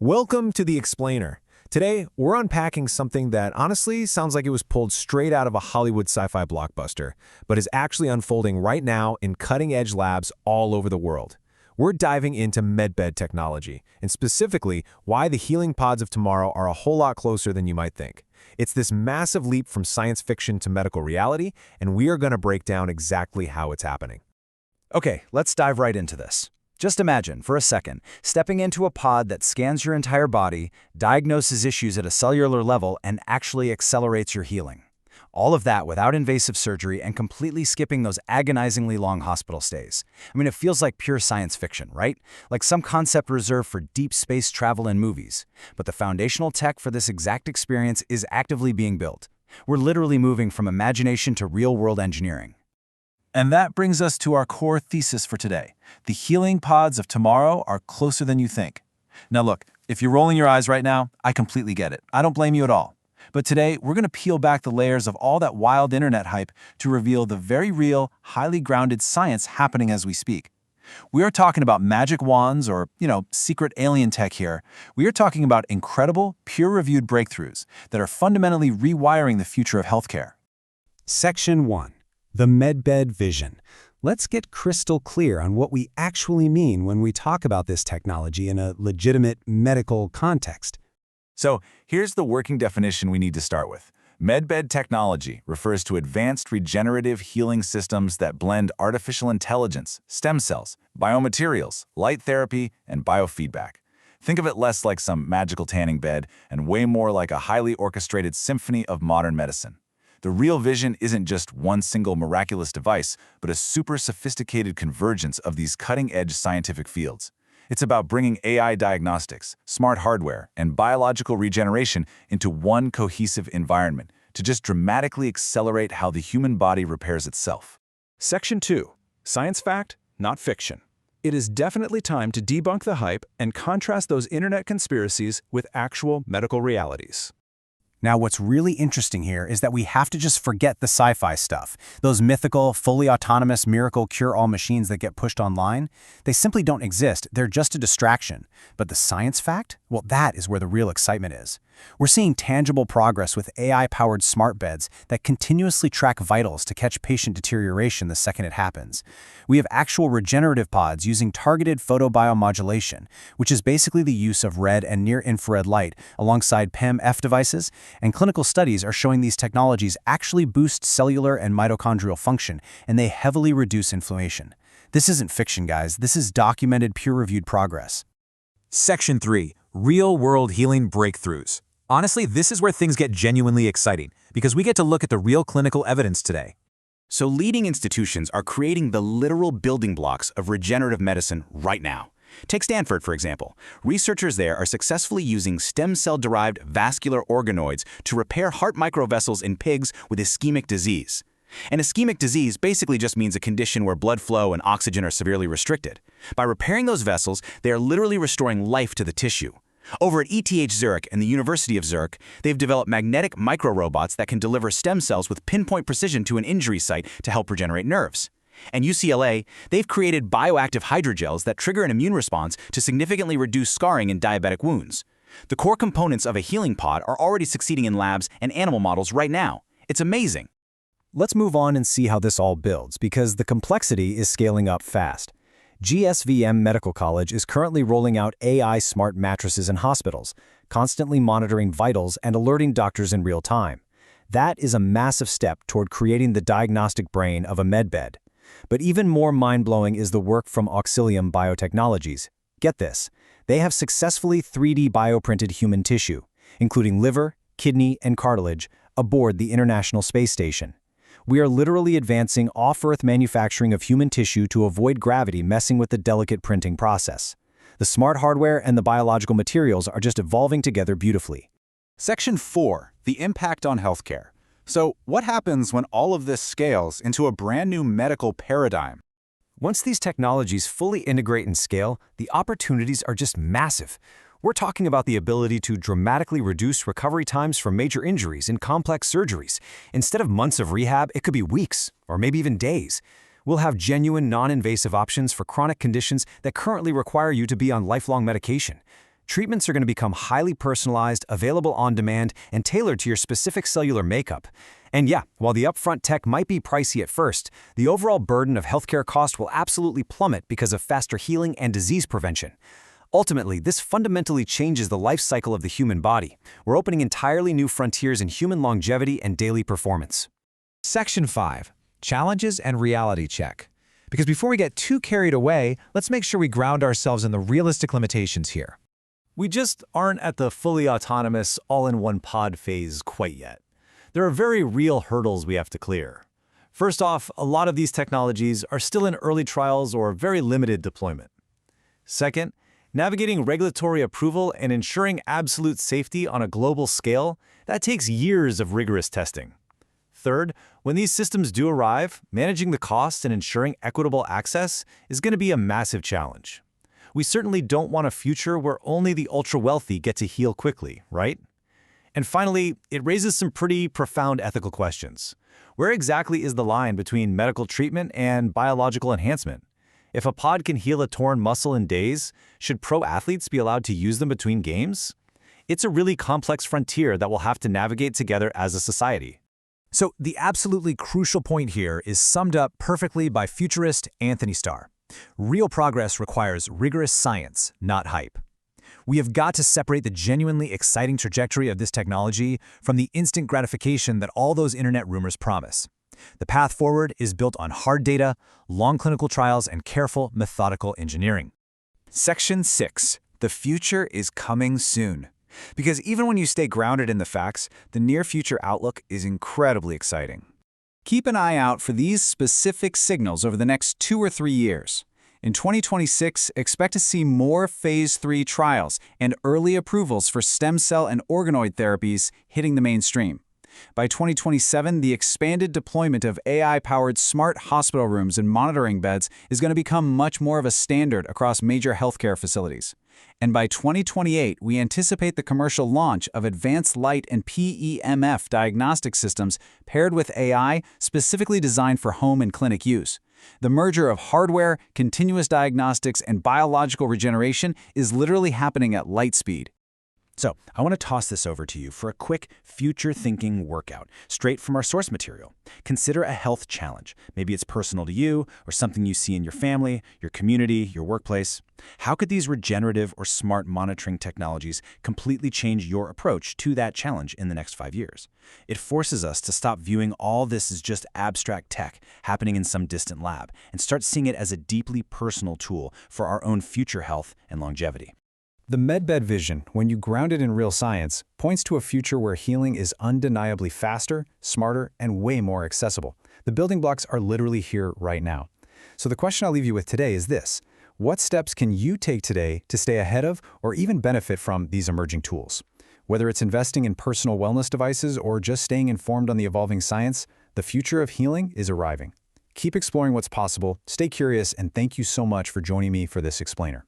Welcome to The Explainer. Today, we're unpacking something that honestly sounds like it was pulled straight out of a Hollywood sci-fi blockbuster, but is actually unfolding right now in cutting-edge labs all over the world. We're diving into Medbed Technology, and specifically why the healing pods of tomorrow are a whole lot closer than you might think. It's this massive leap from science fiction to medical reality, and we are going to break down exactly how it's happening. Okay, let's dive right into this. Just imagine, for a second, stepping into a pod that scans your entire body, diagnoses issues at a cellular level, and actually accelerates your healing. All of that without invasive surgery and completely skipping those agonizingly long hospital stays. I mean, it feels like pure science fiction, right? Like some concept reserved for deep space travel in movies. But the foundational tech for this exact experience is actively being built. We're literally moving from imagination to real-world engineering. And that brings us to our core thesis for today. The healing pods of tomorrow are closer than you think. Now look, if you're rolling your eyes right now, I completely get it. I don't blame you at all. But today, we're going to peel back the layers of all that wild internet hype to reveal the very real, highly grounded science happening as we speak. We are talking about magic wands or, secret alien tech here. We are talking about incredible, peer-reviewed breakthroughs that are fundamentally rewiring the future of healthcare. Section 1. The Medbed Vision. Let's get crystal clear on what we actually mean when we talk about this technology in a legitimate medical context. So here's the working definition we need to start with. Medbed technology refers to advanced regenerative healing systems that blend artificial intelligence, stem cells, biomaterials, light therapy, and biofeedback. Think of it less like some magical tanning bed and way more like a highly orchestrated symphony of modern medicine. The real vision isn't just one single miraculous device, but a super sophisticated convergence of these cutting-edge scientific fields. It's about bringing AI diagnostics, smart hardware, and biological regeneration into one cohesive environment to just dramatically accelerate how the human body repairs itself. Section 2. Science fact, not fiction. It is definitely time to debunk the hype and contrast those internet conspiracies with actual medical realities. Now, what's really interesting here is that we have to just forget the sci-fi stuff. Those mythical, fully autonomous miracle cure-all machines that get pushed online, they simply don't exist. They're just a distraction. But the science fact? Well, that is where the real excitement is. We're seeing tangible progress with AI-powered smart beds that continuously track vitals to catch patient deterioration the second it happens. We have actual regenerative pods using targeted photobiomodulation, which is basically the use of red and near-infrared light alongside PEM-F devices, and clinical studies are showing these technologies actually boost cellular and mitochondrial function, and they heavily reduce inflammation. This isn't fiction, guys. This is documented, peer-reviewed progress. Section 3. Real-world healing breakthroughs. Honestly, this is where things get genuinely exciting, because we get to look at the real clinical evidence today. So leading institutions are creating the literal building blocks of regenerative medicine right now. Take Stanford, for example. Researchers there are successfully using stem cell-derived vascular organoids to repair heart microvessels in pigs with ischemic disease. An ischemic disease basically just means a condition where blood flow and oxygen are severely restricted. By repairing those vessels, they are literally restoring life to the tissue. Over at ETH Zurich and the University of Zurich, they've developed magnetic microrobots that can deliver stem cells with pinpoint precision to an injury site to help regenerate nerves. And UCLA, they've created bioactive hydrogels that trigger an immune response to significantly reduce scarring in diabetic wounds. The core components of a healing pod are already succeeding in labs and animal models right now. It's amazing. Let's move on and see how this all builds, because the complexity is scaling up fast. GSVM Medical College is currently rolling out AI smart mattresses in hospitals, constantly monitoring vitals and alerting doctors in real time. That is a massive step toward creating the diagnostic brain of a medbed. But even more mind-blowing is the work from Auxilium Biotechnologies. Get this, they have successfully 3D bioprinted human tissue, including liver, kidney, and cartilage, aboard the International Space Station. We are literally advancing off-Earth manufacturing of human tissue to avoid gravity messing with the delicate printing process. The smart hardware and the biological materials are just evolving together beautifully. Section 4. The impact on healthcare. So, what happens when all of this scales into a brand new medical paradigm? Once these technologies fully integrate and scale, the opportunities are just massive. We're talking about the ability to dramatically reduce recovery times from major injuries and complex surgeries. Instead of months of rehab, it could be weeks, or maybe even days. We'll have genuine, non-invasive options for chronic conditions that currently require you to be on lifelong medication. Treatments are going to become highly personalized, available on demand, and tailored to your specific cellular makeup. And yeah, while the upfront tech might be pricey at first, the overall burden of healthcare cost will absolutely plummet because of faster healing and disease prevention. Ultimately, this fundamentally changes the life cycle of the human body. We're opening entirely new frontiers in human longevity and daily performance. Section 5. Challenges and Reality Check. Because before we get too carried away, let's make sure we ground ourselves in the realistic limitations here. We just aren't at the fully autonomous, all-in-one pod phase quite yet. There are very real hurdles we have to clear. First off, a lot of these technologies are still in early trials or very limited deployment. Second, navigating regulatory approval and ensuring absolute safety on a global scale, that takes years of rigorous testing. Third, when these systems do arrive, managing the costs and ensuring equitable access is going to be a massive challenge. We certainly don't want a future where only the ultra-wealthy get to heal quickly, right? And finally, it raises some pretty profound ethical questions. Where exactly is the line between medical treatment and biological enhancement? If a pod can heal a torn muscle in days, should pro athletes be allowed to use them between games? It's a really complex frontier that we'll have to navigate together as a society. So the absolutely crucial point here is summed up perfectly by futurist Anthony Starr. Real progress requires rigorous science, not hype. We have got to separate the genuinely exciting trajectory of this technology from the instant gratification that all those internet rumors promise. The path forward is built on hard data, long clinical trials, and careful, methodical engineering. Section 6. The future is coming soon. Because even when you stay grounded in the facts, the near future outlook is incredibly exciting. Keep an eye out for these specific signals over the next 2 or 3 years. In 2026, expect to see more Phase 3 trials and early approvals for stem cell and organoid therapies hitting the mainstream. By 2027, the expanded deployment of AI-powered smart hospital rooms and monitoring beds is going to become much more of a standard across major healthcare facilities. And by 2028, we anticipate the commercial launch of advanced light and PEMF diagnostic systems paired with AI specifically designed for home and clinic use. The merger of hardware, continuous diagnostics, and biological regeneration is literally happening at light speed. So I want to toss this over to you for a quick future-thinking workout, straight from our source material. Consider a health challenge. Maybe it's personal to you or something you see in your family, your community, your workplace. How could these regenerative or smart monitoring technologies completely change your approach to that challenge in the next 5 years? It forces us to stop viewing all this as just abstract tech happening in some distant lab and start seeing it as a deeply personal tool for our own future health and longevity. The Medbed vision, when you ground it in real science, points to a future where healing is undeniably faster, smarter, and way more accessible. The building blocks are literally here right now. So the question I'll leave you with today is this: what steps can you take today to stay ahead of or even benefit from these emerging tools? Whether it's investing in personal wellness devices or just staying informed on the evolving science, the future of healing is arriving. Keep exploring what's possible, stay curious, and thank you so much for joining me for this explainer.